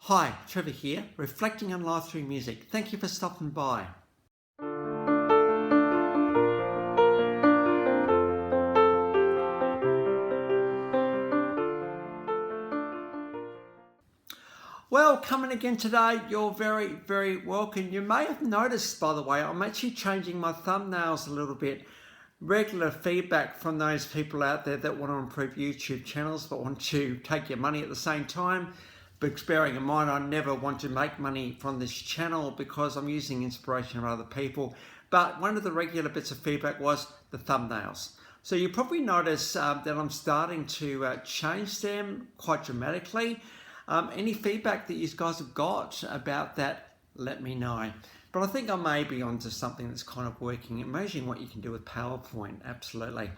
Hi, Trevor here, reflecting on life through music. Thank you for stopping by. Well, coming again today, you're very welcome. You may have noticed, by the way, I'm actually changing my thumbnails a little bit. Regular feedback from those people out there that want to improve YouTube channels but want to take your money at the same time. But bearing in mind, I never want to make money from this channel because I'm using inspiration of other people. But one of the regular bits of feedback was the thumbnails. So you probably notice that I'm starting to change them quite dramatically. Any feedback that you guys have got about that, let me know. But I think I may be onto something that's kind of working. Amazing what you can do with PowerPoint, absolutely.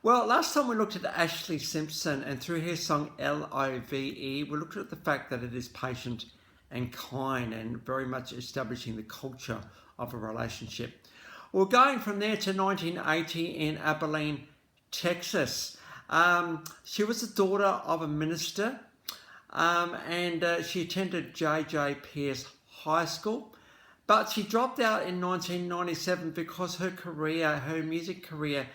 Well, last time we looked at Ashlee Simpson, and through her song L.O.V.E, we looked at the fact that it is patient and kind and very much establishing the culture of a relationship. We're going from there to 1980 in Abilene, Texas. She was the daughter of a minister and she attended J.J. Pierce High School. But she dropped out in 1997 because her music career,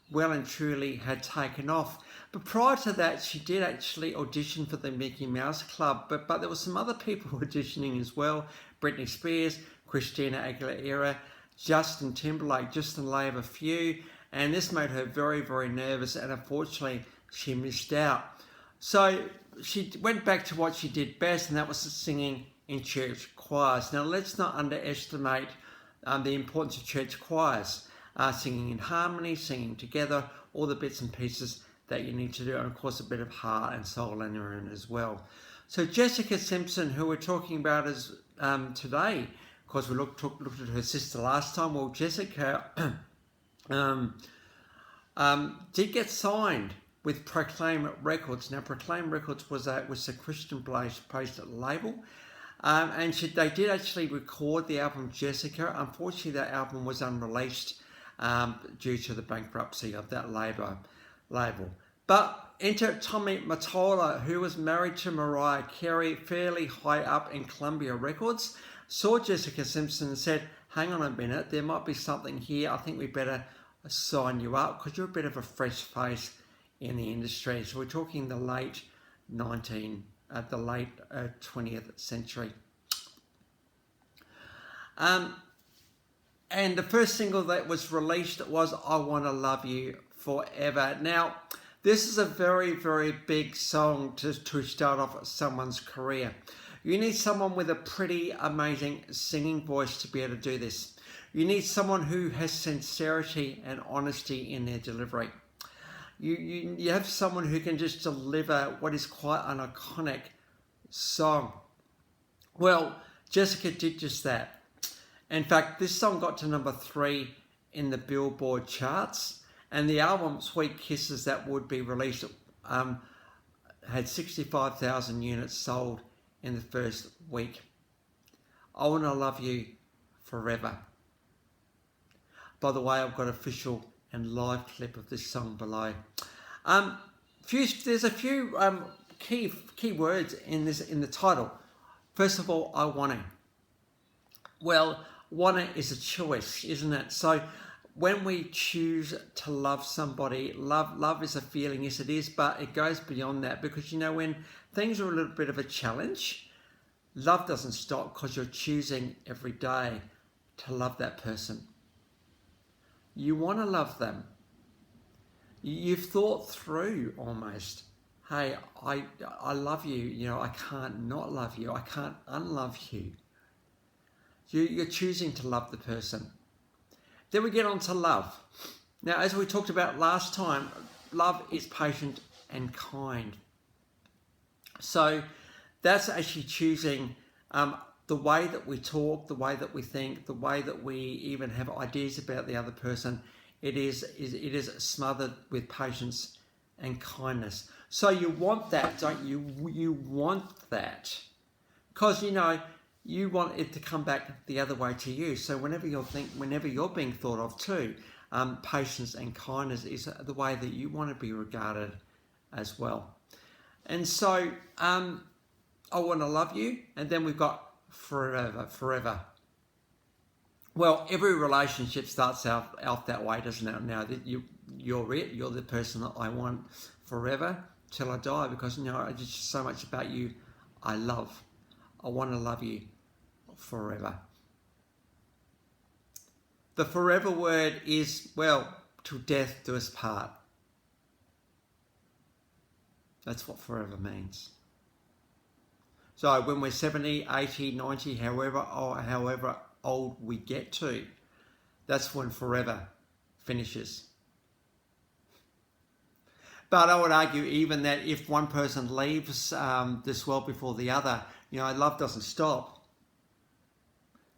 well and truly had taken off. But prior to that, she did actually audition for the Mickey Mouse Club, but there were some other people auditioning as well. Britney Spears, Christina Aguilera, Justin Timberlake, just to name a few. And this made her very nervous, and unfortunately, she missed out. So she went back to what she did best, and that was singing in church choirs. Now, let's not underestimate the importance of church choirs. Singing in harmony, singing together, all the bits and pieces that you need to do, and of course a bit of heart and soul in your own as well. So Jessica Simpson, who we're talking about as today, of course we looked at her sister last time. Well, Jessica did get signed with Proclaim Records. Now, Proclaim Records was a Christian-based label. And they did actually record the album Jessica. Unfortunately, that album was unreleased due to the bankruptcy of that label. But enter Tommy Mottola, who was married to Mariah Carey, fairly high up in Columbia Records, saw Jessica Simpson and said, hang on a minute, there might be something here. I think we better sign you up because you're a bit of a fresh face in the industry. So we're talking the late 20th century. And the first single that was released was I Wanna Love You Forever. Now, this is a very big song to start off someone's career. You need someone with a pretty amazing singing voice to be able to do this. You need someone who has sincerity and honesty in their delivery. You have someone who can just deliver what is quite an iconic song. Well, Jessica did just that. In fact, this song got to number 3 in the Billboard charts, and the album Sweet Kisses that would be released had 65,000 units sold in the first week. I Wanna Love You Forever. By the way, I've got official and live clip of this song below. There's a few key words in the title. First of all, I wanna. Well, wanna is a choice, isn't it? So when we choose to love somebody, love is a feeling, yes it is, but it goes beyond that, because you know, when things are a little bit of a challenge, love doesn't stop because you're choosing every day to love that person. You want to love them. You've thought through almost, hey, I love you, you know, I can't not love you, I can't unlove you. You're choosing to love the person. Then we get on to love. Now, as we talked about last time, love is patient and kind. So that's actually choosing the way that we talk, the way that we think, the way that we even have ideas about the other person. It is smothered with patience and kindness. So you want that, don't you? You want that. Because, you know, you want it to come back the other way to you. So whenever you're being thought of too, patience and kindness is the way that you want to be regarded as well. And so I Want to Love You, and then we've got Forever, Forever. Well, every relationship starts out that way, doesn't it? Now that you're the person that I want forever till I die, because it's just so much about you. I want to love you forever. The forever word is, well, till death do us part. That's what forever means. So when we're 70, 80, 90, however old we get to, that's when forever finishes. But I would argue even that if one person leaves this world before the other, love doesn't stop.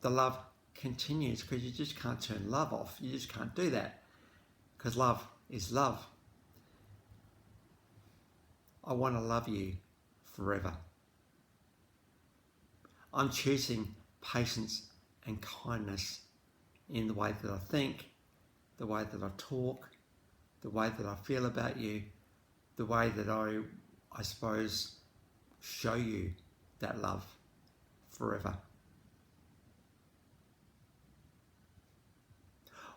The love continues, because you just can't turn love off. You just can't do that, because love is love. I want to love you forever. I'm choosing patience and kindness in the way that I think, the way that I talk, the way that I feel about you, the way that I suppose, show you that love forever.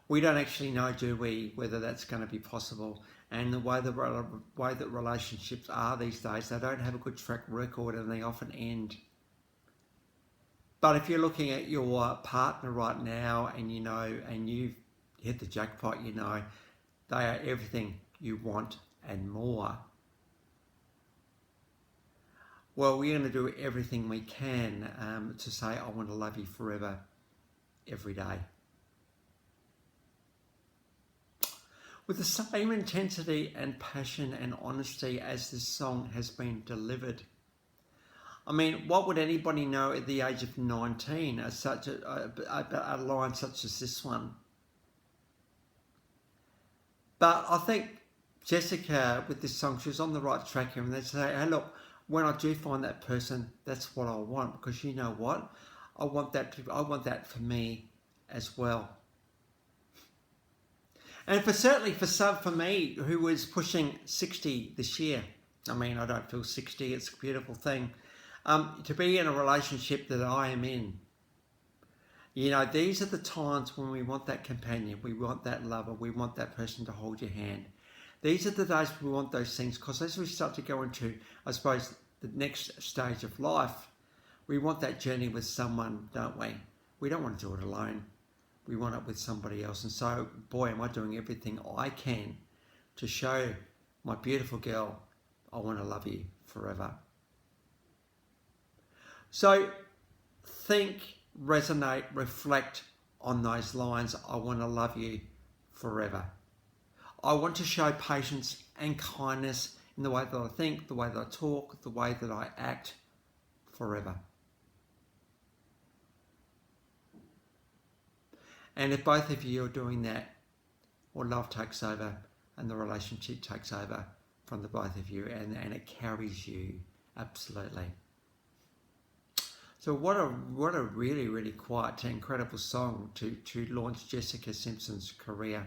We don't actually know, do we, whether that's going to be possible. And the way that relationships are these days, they don't have a good track record, and they often end. But if you're looking at your partner right now, and and you've hit the jackpot, they are everything you want and more. Well, we're going to do everything we can to say, I want to love you forever, every day. With the same intensity and passion and honesty as this song has been delivered. I mean, what would anybody know at the age of 19 as such a line such as this one? But I think Jessica, with this song, she was on the right track here, and they say, hey, look, when I do find that person, that's what I want, because you know what? I want that for me as well. And for me, who was pushing 60 this year, I mean, I don't feel 60, it's a beautiful thing, to be in a relationship that I am in. These are the times when we want that companion, we want that lover, we want that person to hold your hand. These are the days we want those things, because as we start to go into, I suppose, the next stage of life, we want that journey with someone, don't we? We don't want to do it alone. We want it with somebody else. And so, boy, am I doing everything I can to show my beautiful girl, I want to love you forever. So think, resonate, reflect on those lines. I want to love you forever. I want to show patience and kindness in the way that I think, the way that I talk, the way that I act forever. And if both of you are doing that, well, love takes over and the relationship takes over from the both of you, and it carries you, absolutely. So what a really, really quite incredible song to launch Jessica Simpson's career.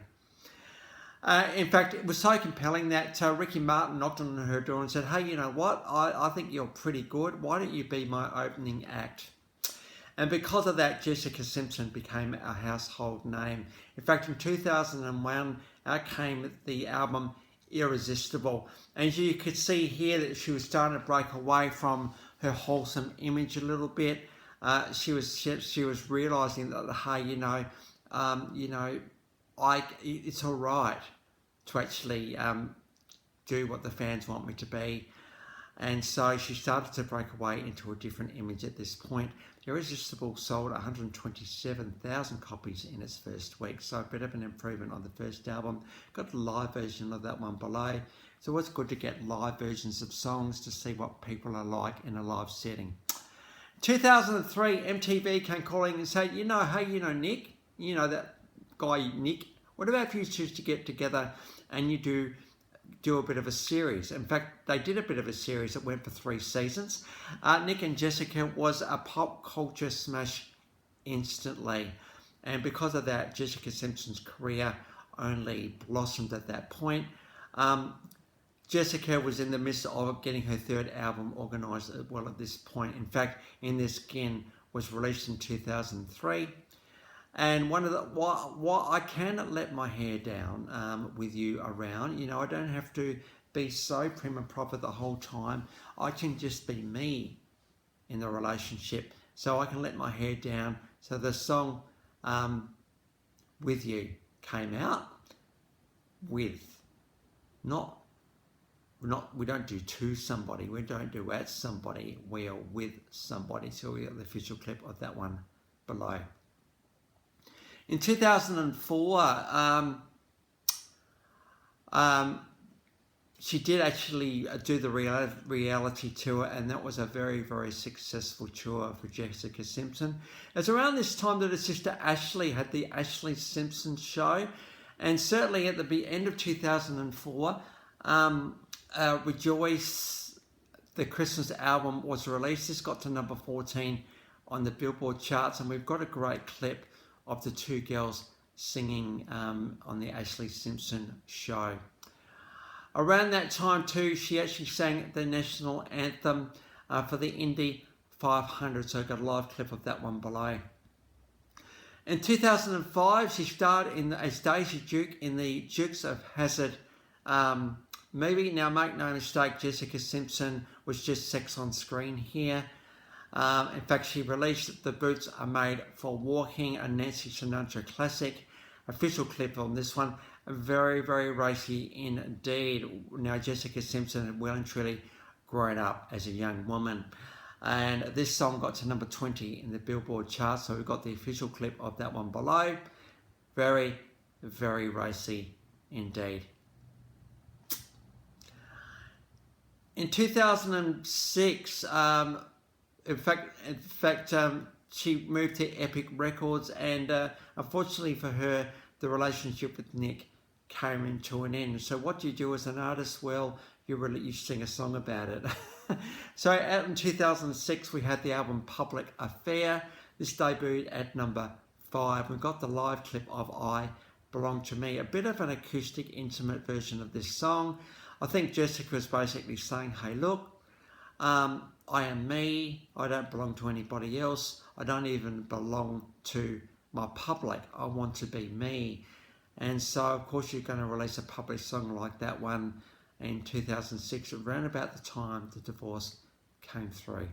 In fact, it was so compelling that Ricky Martin knocked on her door and said, hey, you know what? I think you're pretty good. Why don't you be my opening act? And because of that, Jessica Simpson became a household name. In fact, in 2001, out came the album Irresistible. And you could see here that she was starting to break away from her wholesome image a little bit. She was realising that, hey, it's all right to actually do what the fans want me to be. And so she started to break away into a different image at this point. Irresistible sold 127,000 copies in its first week, so a bit of an improvement on the first album. Got the live version of that one below. It's always good to get live versions of songs to see what people are like in a live setting. 2003, MTV came calling and said, hey, Nick, that guy Nick, what about if you choose to get together and you do a bit of a series? In fact, they did a bit of a series that went for 3 seasons. Nick and Jessica was a pop culture smash instantly. And because of that, Jessica Simpson's career only blossomed at that point. Jessica was in the midst of getting her third album organised as well at this point. In fact, In This Skin was released in 2003. And one of the, what I cannot let my hair down with you around, you know, I don't have to be so prim and proper the whole time. I can just be me in the relationship. So I can let my hair down. So the song With You came out with, we don't do to somebody, we don't do at somebody, we are with somebody. So we got the official clip of that one below. In 2004, she did actually do the reality tour, and that was a very, very successful tour for Jessica Simpson. It's around this time that her sister Ashlee had the Ashlee Simpson show, and certainly at the end of 2004, Rejoice, the Christmas album, was released. This got to number 14 on the Billboard charts, and we've got a great clip of the two girls singing on the Ashlee Simpson show. Around that time too, she actually sang the national anthem for the Indy 500, so I got a live clip of that one below. In 2005, she starred as Daisy Duke in the Dukes of Hazzard movie. Now, make no mistake, Jessica Simpson was just sex on screen here. In fact, she released The Boots Are Made for Walking, a Nancy Sinatra classic. Official clip on this one. Very, very racy indeed. Now, Jessica Simpson had well and truly grown up as a young woman. And this song got to number 20 in the Billboard chart. So we've got the official clip of that one below. Very, very racy indeed. In 2006, in fact, she moved to Epic Records, and unfortunately for her, the relationship with Nick came to an end. So what do you do as an artist? Well, you sing a song about it. So out in 2006, we had the album Public Affair. This debuted at number 5. We got the live clip of I Belong to Me, a bit of an acoustic, intimate version of this song. I think Jessica was basically saying, hey, look, I am me. I don't belong to anybody else. I don't even belong to my public. I want to be me. And so, of course, you're going to release a public song like that one in 2006, around about the time the divorce came through.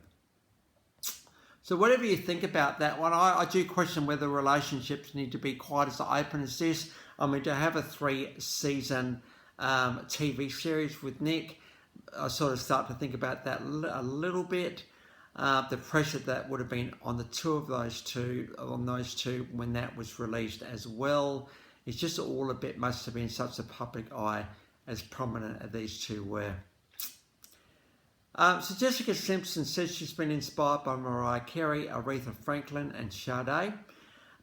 So whatever you think about that one, I do question whether relationships need to be quite as open as this. I mean, to have a 3-season TV series with Nick, I sort of start to think about that a little bit. The pressure that would have been on the two of those two, when that was released as well. It's just all a bit much to be in such a public eye as prominent as these two were. So Jessica Simpson says she's been inspired by Mariah Carey, Aretha Franklin and Sade.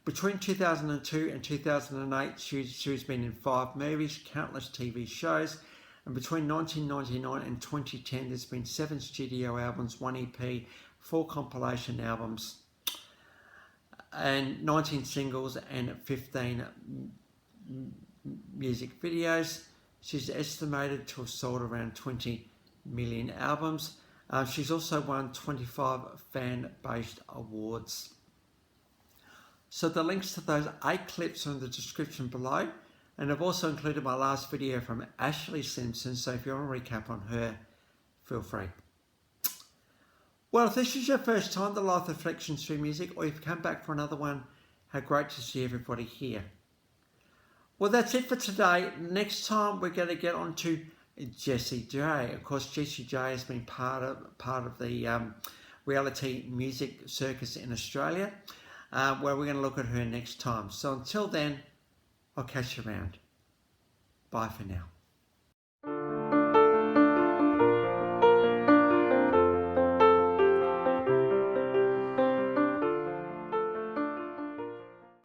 Between 2002 and 2008, she's been in 5 movies, countless TV shows, and between 1999 and 2010, there's been 7 studio albums, 1 EP, 4 compilation albums, and 19 singles and 15 music videos. She's estimated to have sold around 20 million albums. She's also won 25 fan-based awards. So the links to those 8 clips are in the description below, and I've also included my last video from Ashlee Simpson, so if you want a recap on her, feel free. Well, if this is your first time to Life Reflections Through Music, or you've come back for another one, how great to see everybody here. Well, that's it for today. Next time we're going to get on to Jessie J. Of course, Jessie J has been part of the reality music circus in Australia, where we're going to look at her next time. So until then, I'll catch you around. Bye for now.